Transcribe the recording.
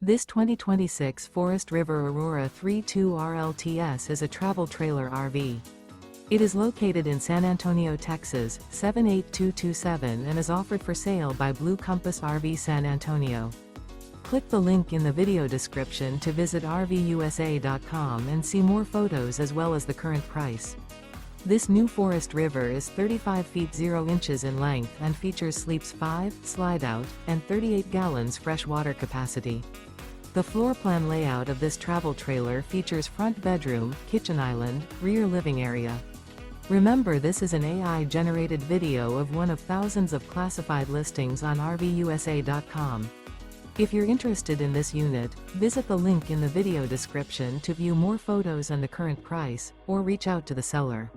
This 2026 Forest River Aurora 32 RLTS is a travel trailer RV. It is located in San Antonio, Texas, 78227 and is offered for sale by Blue Compass RV San Antonio. Click the link in the video description to visit RVUSA.com and see more photos as well as the current price. This new Forest River is 35 feet 0 inches in length and features sleeps 5, Slideout, and 38 gallons fresh water capacity. The floor plan layout of this travel trailer features front bedroom, kitchen island, rear living area. Remember, this is an AI-generated video of one of thousands of classified listings on RVUSA.com. If you're interested in this unit, visit the link in the video description to view more photos and the current price, or reach out to the seller.